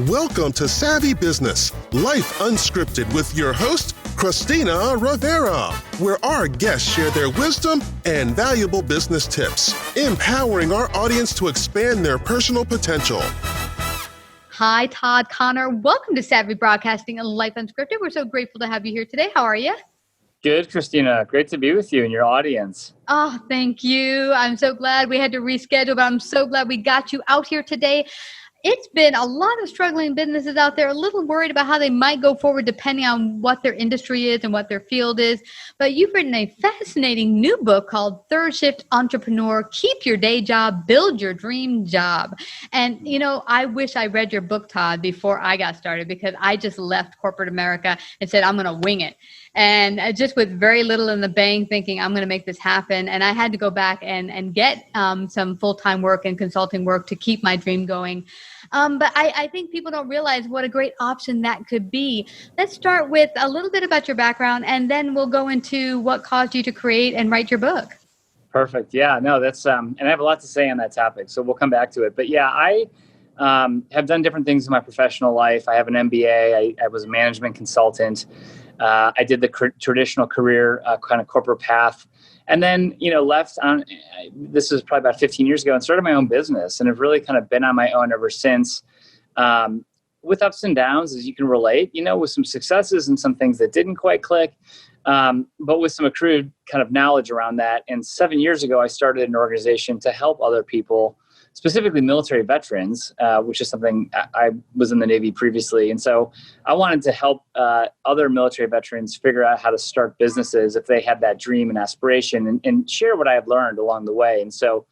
Welcome to Savvy Business, Life Unscripted with your host, Christina Rivera, where our guests share their wisdom and valuable business tips, empowering our audience to expand their personal potential. Hi, Todd Connor. Welcome to Savvy Broadcasting and Life Unscripted. We're so grateful to have you here today. How are you? Good, Christina. Great to be with you and your audience. Oh, thank you. I'm so glad we had to reschedule, but I'm so glad we got you out here today. It's been a lot of struggling businesses out there, a little worried about how they might go forward depending on what their industry is and what their field is. But you've written a fascinating new book called Third Shift Entrepreneur, Keep Your Day Job, Build Your Dream Job. And, you know, I wish I read your book, Todd, before I got started, because I just left corporate America and said, I'm going to wing it. And just with very little in the bank, thinking I'm going to make this happen. And I had to go back and get some full-time work and consulting work to keep my dream going. But I think people don't realize what a great option that could be. Let's start with a little bit about your background, and then we'll go into what caused you to create and write your book. Perfect. Yeah, no, that's, and I have a lot to say on that topic, so we'll come back to it. But yeah, I have done different things in my professional life. I have an MBA. I was a management consultant. I did the traditional career kind of corporate path. And then, left on, this was probably about 15 years ago, and started my own business, and have really kind of been on my own ever since, with ups and downs, as you can relate, with some successes and some things that didn't quite click, but with some accrued kind of knowledge around that. And 7 years ago, I started an organization to help other people, specifically military veterans, which is something I was in the Navy previously. And so I wanted to help other military veterans figure out how to start businesses if they had that dream and aspiration, and share what I had learned along the way. And so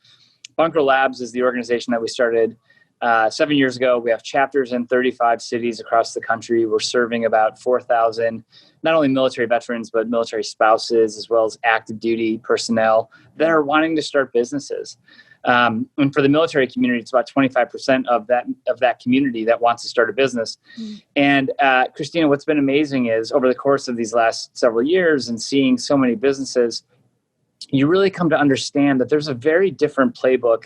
Bunker Labs is the organization that we started 7 years ago. We have chapters in 35 cities across the country. We're serving about 4,000, not only military veterans, but military spouses, as well as active duty personnel that are wanting to start businesses. And for the military community, it's about 25% of that community that wants to start a business. Mm-hmm. And Christina, what's been amazing is over the course of these last several years and seeing so many businesses, you really come to understand that there's a very different playbook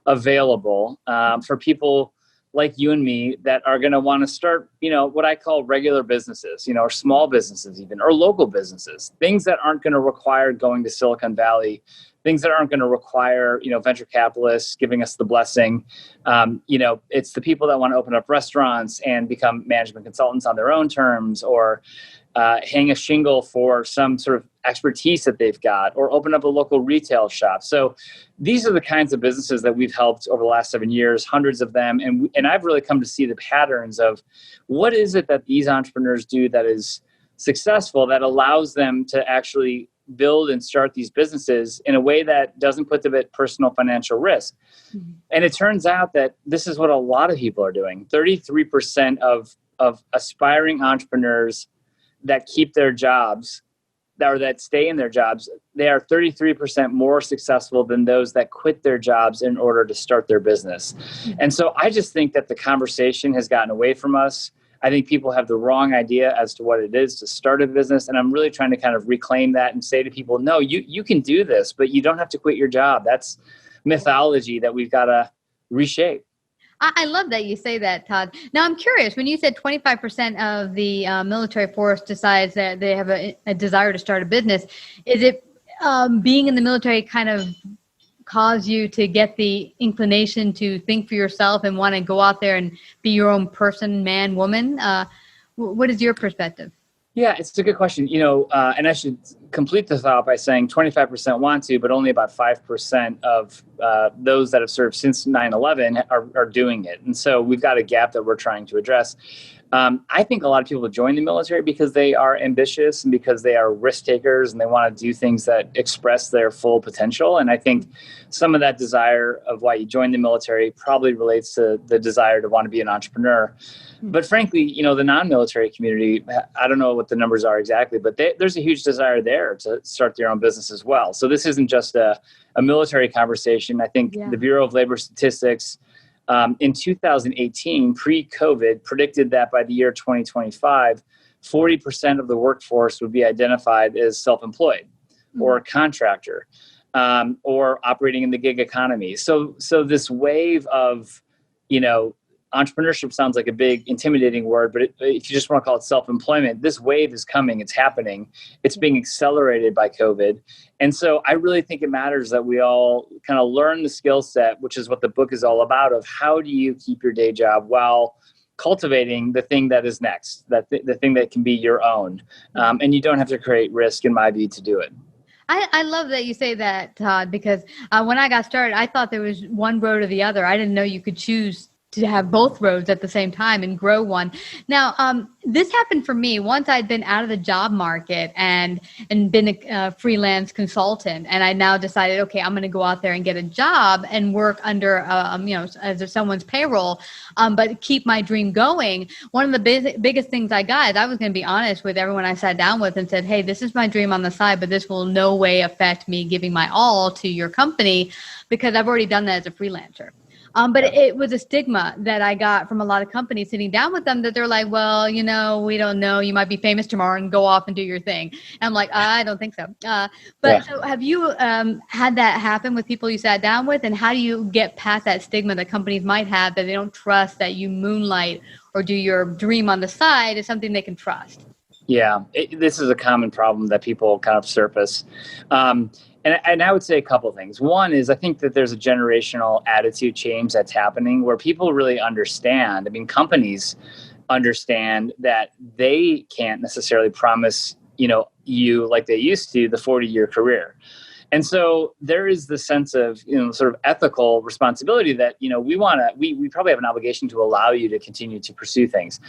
available for people like you and me that are going to want to start, what I call regular businesses, or small businesses even, or local businesses, things that aren't going to require going to Silicon Valley, things that aren't going to require, venture capitalists giving us the blessing. It's the people that want to open up restaurants and become management consultants on their own terms, or hang a shingle for some sort of expertise that they've got, or open up a local retail shop. So these are the kinds of businesses that we've helped over the last 7 years, hundreds of them. And I've really come to see the patterns of what is it that these entrepreneurs do that is successful, that allows them to actually build and start these businesses in a way that doesn't put them at personal financial risk. Mm-hmm. And it turns out that this is what a lot of people are doing. 33% of aspiring entrepreneurs that keep their jobs, or that stay in their jobs, they are 33% more successful than those that quit their jobs in order to start their business. Mm-hmm. And so I just think that the conversation has gotten away from us. I think people have the wrong idea as to what it is to start a business. And I'm really trying to kind of reclaim that and say to people, no, you can do this, but you don't have to quit your job. That's mythology that we've got to reshape. I love that you say that, Todd. Now, I'm curious, when you said 25% of the military force decides that they have a desire to start a business, is it being in the military kind of cause you to get the inclination to think for yourself and want to go out there and be your own person, man, woman? What is your perspective? Yeah, it's a good question. And I should complete the thought by saying 25% want to, but only about 5% of those that have served since 9/11 are doing it. And so we've got a gap that we're trying to address. I think a lot of people join the military because they are ambitious and because they are risk takers and they want to do things that express their full potential. And I think some of that desire of why you join the military probably relates to the desire to want to be an entrepreneur. But frankly, the non-military community, I don't know what the numbers are exactly, but there's a huge desire there to start their own business as well. So this isn't just a military conversation. I think the Bureau of Labor Statistics in 2018, pre-COVID, predicted that by the year 2025, 40% of the workforce would be identified as self-employed or a contractor or operating in the gig economy. So this wave of, entrepreneurship sounds like a big intimidating word, but if you just want to call it self-employment, this wave is coming, it's happening, it's being accelerated by COVID. And so I really think it matters that we all kind of learn the skill set, which is what the book is all about, of how do you keep your day job while cultivating the thing that is next, the thing that can be your own. And you don't have to create risk, in my view, to do it. I love that you say that, Todd, because when I got started, I thought there was one road or the other. I didn't know you could choose to have both roads at the same time and grow one. Now, this happened for me once I'd been out of the job market and been a freelance consultant. And I now decided, okay, I'm going to go out there and get a job and work under, as someone's payroll, but keep my dream going. One of the biggest things I got is I was going to be honest with everyone I sat down with and said, hey, this is my dream on the side, but this will no way affect me giving my all to your company because I've already done that as a freelancer. But it was a stigma that I got from a lot of companies sitting down with them that they're like, well, we don't know. You might be famous tomorrow and go off and do your thing. And I'm like, I don't think so. So have you had that happen with people you sat down with? And how do you get past that stigma that companies might have that they don't trust that you moonlight or do your dream on the side is something they can trust? Yeah, this is a common problem that people kind of surface. And I would say a couple of things. One is I think that there's a generational attitude change that's happening where people really understand. I mean, companies understand that they can't necessarily promise, you like they used to, the 40-year career. And so there is the sense of, sort of ethical responsibility that, we probably have an obligation to allow you to continue to pursue things.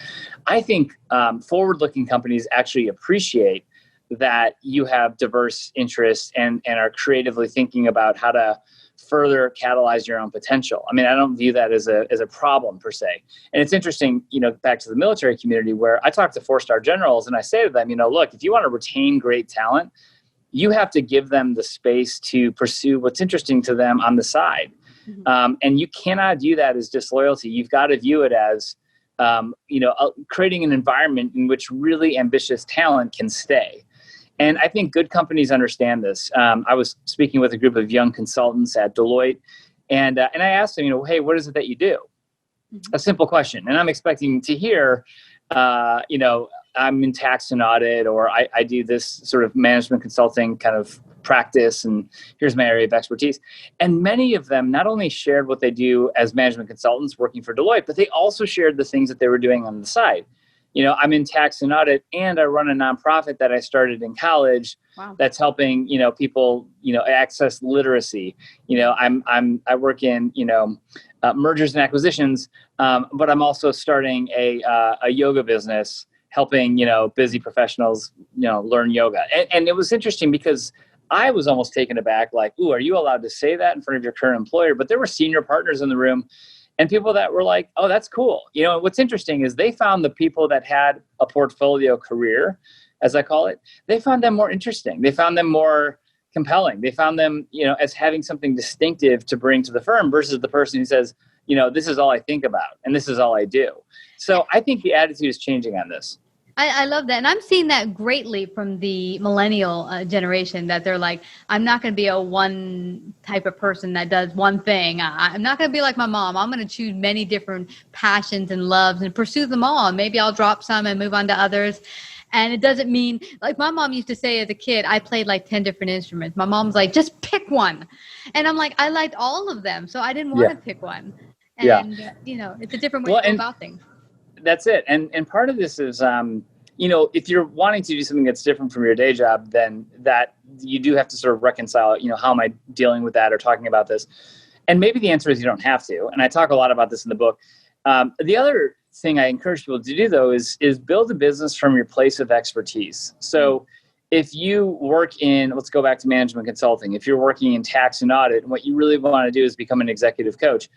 I think forward-looking companies actually appreciate that you have diverse interests and are creatively thinking about how to further catalyze your own potential. I mean, I don't view that as a problem per se. And it's interesting, back to the military community where I talk to 4-star generals and I say to them, look, if you want to retain great talent, you have to give them the space to pursue what's interesting to them on the side. Mm-hmm. And you cannot do that as disloyalty. You've got to view it as, creating an environment in which really ambitious talent can stay. And I think good companies understand this. I was speaking with a group of young consultants at Deloitte, and I asked them, hey, what is it that you do? Mm-hmm. A simple question. And I'm expecting to hear, I'm in tax and audit, or I do this sort of management consulting kind of practice, and here's my area of expertise. And many of them not only shared what they do as management consultants working for Deloitte, but they also shared the things that they were doing on the side. I'm in tax and audit, and I run a nonprofit that I started in college. Wow. That's helping, people, access literacy. I work in, mergers and acquisitions, but I'm also starting a yoga business, helping, busy professionals, learn yoga. And it was interesting because I was almost taken aback, like, ooh, are you allowed to say that in front of your current employer? But there were senior partners in the room and people that were like, oh, that's cool. What's interesting is they found the people that had a portfolio career, as I call it, they found them more interesting. They found them more compelling. They found them, as having something distinctive to bring to the firm versus the person who says, this is all I think about and this is all I do. So I think the attitude is changing on this. I love that. And I'm seeing that greatly from the millennial generation, that they're like, I'm not going to be a one type of person that does one thing. I'm not going to be like my mom. I'm going to choose many different passions and loves and pursue them all. And maybe I'll drop some and move on to others. And it doesn't mean, like my mom used to say as a kid, I played like 10 different instruments. My mom's like, just pick one. And I'm like, I liked all of them. So I didn't want to pick one. And, it's a different way to go about things. That's it. And part of this is, if you're wanting to do something that's different from your day job, then that you do have to sort of reconcile, how am I dealing with that or talking about this? And maybe the answer is you don't have to. And I talk a lot about this in the book. The other thing I encourage people to do, though, is build a business from your place of expertise. So if you work in, let's go back to management consulting, if you're working in tax and audit, and what you really want to do is become an executive coach,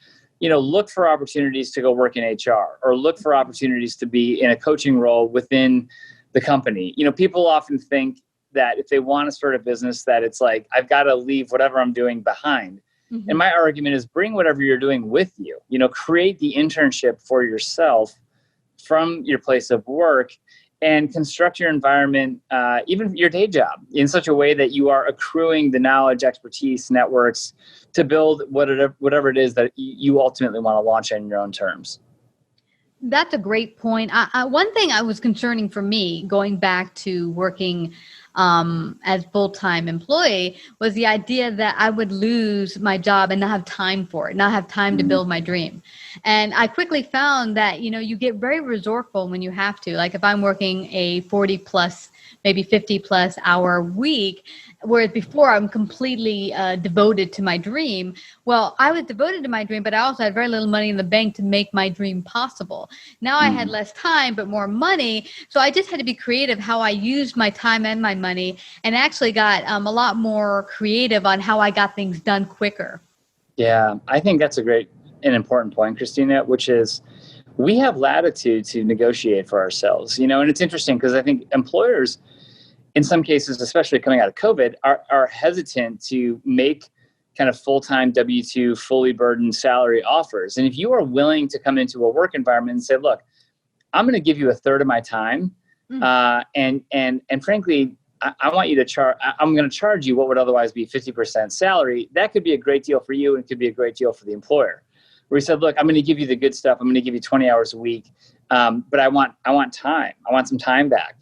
look for opportunities to go work in HR or look for opportunities to be in a coaching role within the company. People often think that if they want to start a business that it's like, I've got to leave whatever I'm doing behind. Mm-hmm. And my argument is bring whatever you're doing with you, create the internship for yourself from your place of work and construct your environment, even your day job, in such a way that you are accruing the knowledge, expertise, networks to build whatever it is that you ultimately want to launch on your own terms. That's a great point. One thing I was concerning for me going back to working as full-time employee was the idea that I would lose my job and not have time for it, not have time to build my dream. And I quickly found that, you get very resourceful when you have to. Like if I'm working a 40 plus, maybe 50 plus hour week, whereas before I'm completely devoted to my dream. Well, I was devoted to my dream, but I also had very little money in the bank to make my dream possible. Now I had less time, but more money. So I just had to be creative how I used my time and my money, and actually got a lot more creative on how I got things done quicker. Yeah, I think that's a great and important point, Christina, which is we have latitude to negotiate for ourselves, and it's interesting because I think employers, in some cases, especially coming out of COVID, are hesitant to make kind of full-time W-2, fully burdened salary offers. And if you are willing to come into a work environment and say, look, I'm going to give you a third of my time. And frankly, I want you to charge, I'm going to charge you what would otherwise be 50% salary. That could be a great deal for you, and it could be a great deal for the employer. Where he said, look, I'm going to give you the good stuff. I'm going to give you 20 hours a week. But I want time. I want some time back.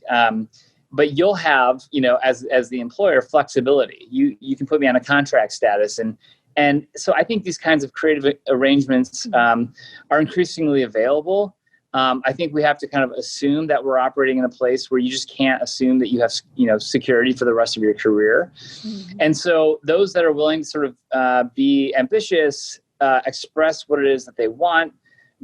But you'll have, as the employer, flexibility. You can put me on a contract status. And so I think these kinds of creative arrangements are increasingly available. I think we have to kind of assume that we're operating in a place where you just can't assume that you have, security for the rest of your career. And so those that are willing to sort of be ambitious, express what it is that they want,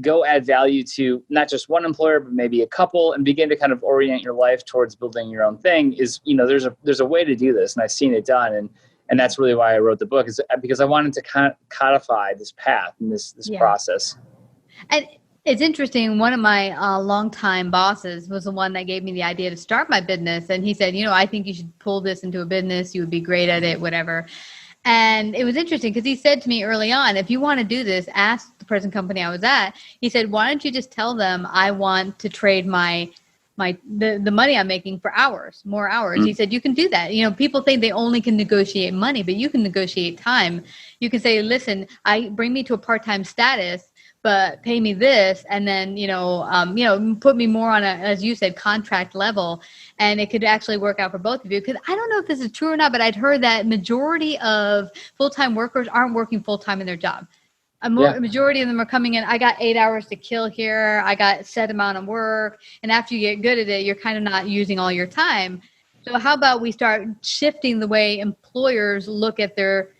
go add value to not just one employer, but maybe a couple, and begin to kind of orient your life towards building your own thing is, there's a way to do this, and I've seen it done. And that's really why I wrote the book, is because I wanted to codify this path and this process. And it's interesting. One of my longtime bosses was the one that gave me the idea to start my business. And he said, I think you should pull this into a business. You would be great at it, whatever. And it was interesting because he said to me early on, if you want to do this, ask the present company I was at. He said, why don't you just tell them I want to trade the money I'm making for more hours. He said, you can do that. People think they only can negotiate money, but you can negotiate time. You can say, listen, bring me to a part-time status, but pay me this. And then, put me more on as you said, contract level. And it could actually work out for both of you. Because I don't know if this is true or not, but I'd heard that majority of full-time workers aren't working full-time in their job. A majority of them are coming in, I got 8 hours to kill here. I got a set amount of work. And after you get good at it, you're kind of not using all your time. So how about we start shifting the way employers look at their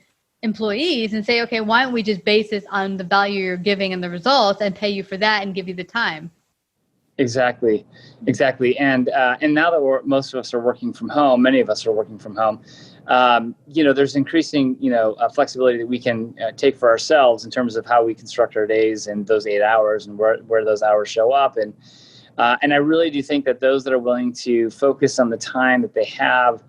employees and say, okay, why don't we just base this on the value you're giving and the results and pay you for that and give you the time? Exactly. And now that most of us are working from home, many of us are working from home, there's increasing, flexibility that we can take for ourselves in terms of how we construct our days and those 8 hours and where those hours show up. And I really do think that those that are willing to focus on the time that they have,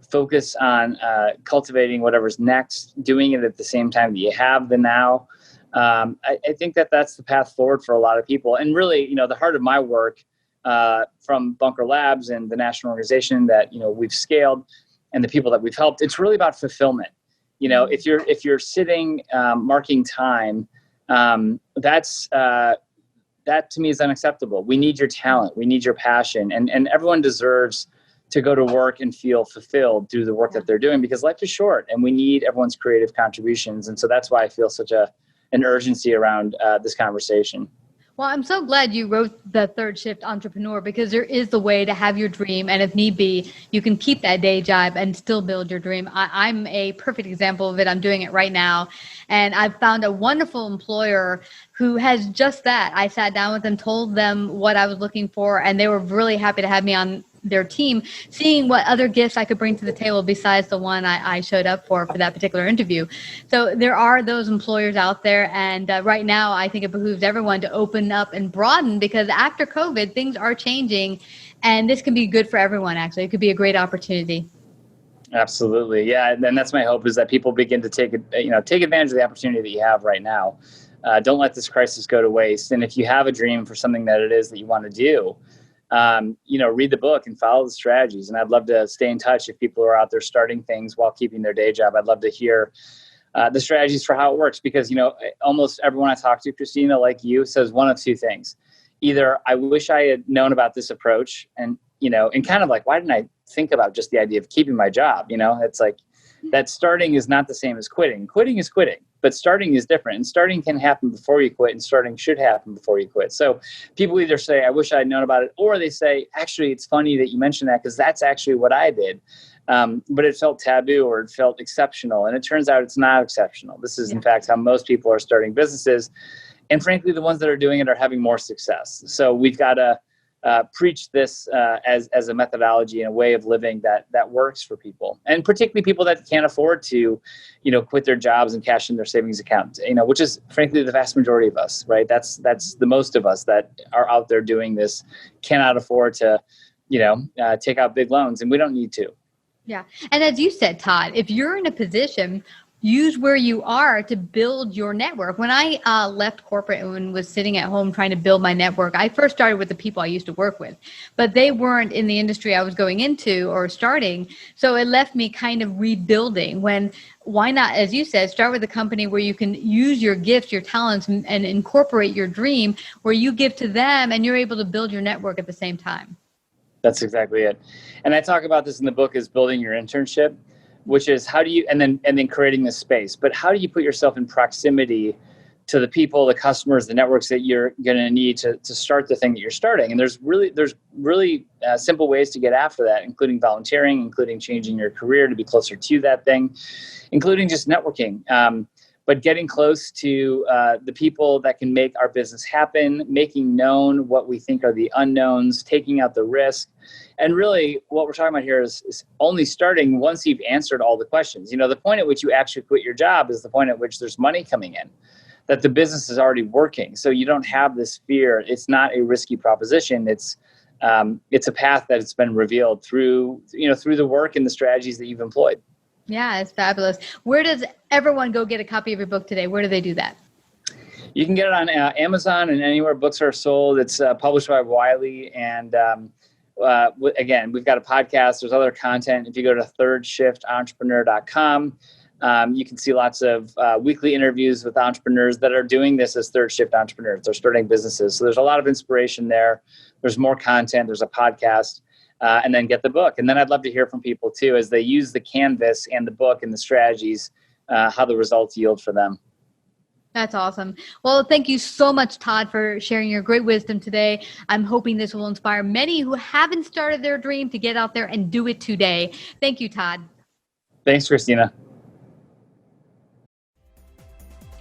focus on cultivating whatever's next, doing it at the same time that you have the now. I think that that's the path forward for a lot of people. And really, the heart of my work from Bunker Labs and the national organization that, we've scaled and the people that we've helped, it's really about fulfillment. If you're sitting marking time, that to me is unacceptable. We need your talent. We need your passion. And everyone deserves to go to work and feel fulfilled through the work that they're doing, because life is short and we need everyone's creative contributions. And so that's why I feel such an urgency around this conversation. Well, I'm so glad you wrote The Third Shift Entrepreneur, because there is the way to have your dream. And if need be, you can keep that day job and still build your dream. I'm a perfect example of it. I'm doing it right now. And I've found a wonderful employer who has just that. I sat down with them, told them what I was looking for, and they were really happy to have me on their team, seeing what other gifts I could bring to the table besides the one I showed up for that particular interview. So there are those employers out there. And right now, I think it behooves everyone to open up and broaden, because after COVID, things are changing. And this can be good for everyone, actually. It could be a great opportunity. Absolutely. Yeah. And that's my hope, is that people begin to take advantage of the opportunity that you have right now. Don't let this crisis go to waste. And if you have a dream for something that it is that you want to do, read the book and follow the strategies. And I'd love to stay in touch if people are out there starting things while keeping their day job. I'd love to hear the strategies for how it works, because, almost everyone I talk to, Christina, like you, says one of two things. either I wish I had known about this approach, and kind of like, why didn't I think about just the idea of keeping my job? It's like that starting is not the same as quitting. Quitting is quitting, but starting is different. And starting can happen before you quit, and starting should happen before you quit. So people either say, I wish I had known about it, or they say, actually, it's funny that you mentioned that because that's actually what I did. But it felt taboo or it felt exceptional. And it turns out it's not exceptional. This is, in fact, how most people are starting businesses. And frankly, the ones that are doing it are having more success. So we've got to preach this as a methodology and a way of living that works for people, and particularly people that can't afford to, quit their jobs and cash in their savings account. Which is frankly the vast majority of us, right? That's the most of us that are out there doing this cannot afford to, take out big loans, and we don't need to. Yeah, and as you said, Todd, if you're in a position, use where you are to build your network. When I left corporate and was sitting at home trying to build my network, I first started with the people I used to work with, but they weren't in the industry I was going into or starting. So it left me kind of rebuilding why not, as you said, start with a company where you can use your gifts, your talents, and incorporate your dream, where you give to them and you're able to build your network at the same time. That's exactly it. And I talk about this in the book is building your internship, which is how do you, and then creating this space, but how do you put yourself in proximity to the people, the customers, the networks that you're going to need to start the thing that you're starting? And there's really simple ways to get after that, including volunteering, including changing your career to be closer to that thing, including just networking. But getting close to the people that can make our business happen, making known what we think are the unknowns, taking out the risk. And really what we're talking about here is only starting once you've answered all the questions. The point at which you actually quit your job is the point at which there's money coming in, that the business is already working. So you don't have this fear. It's not a risky proposition. It's a path that has been revealed through the work and the strategies that you've employed. Yeah, it's fabulous. Where does everyone go get a copy of your book today? Where do they do that? You can get it on Amazon and anywhere books are sold. It's published by Wiley. And again, we've got a podcast. There's other content. If you go to thirdshiftentrepreneur.com, you can see lots of weekly interviews with entrepreneurs that are doing this as third shift entrepreneurs. They're starting businesses. So there's a lot of inspiration there. There's more content. There's a podcast. And then get the book. And then I'd love to hear from people too, as they use the canvas and the book and the strategies, how the results yield for them. That's awesome. Well, thank you so much, Todd, for sharing your great wisdom today. I'm hoping this will inspire many who haven't started their dream to get out there and do it today. Thank you, Todd. Thanks, Christina.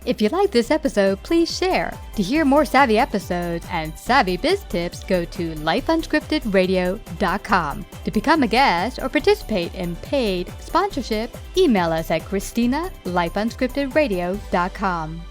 If you like this episode, please share. To hear more savvy episodes and savvy biz tips, go to lifeunscriptedradio.com. To become a guest or participate in paid sponsorship, email us at christina@lifeunscriptedradio.com.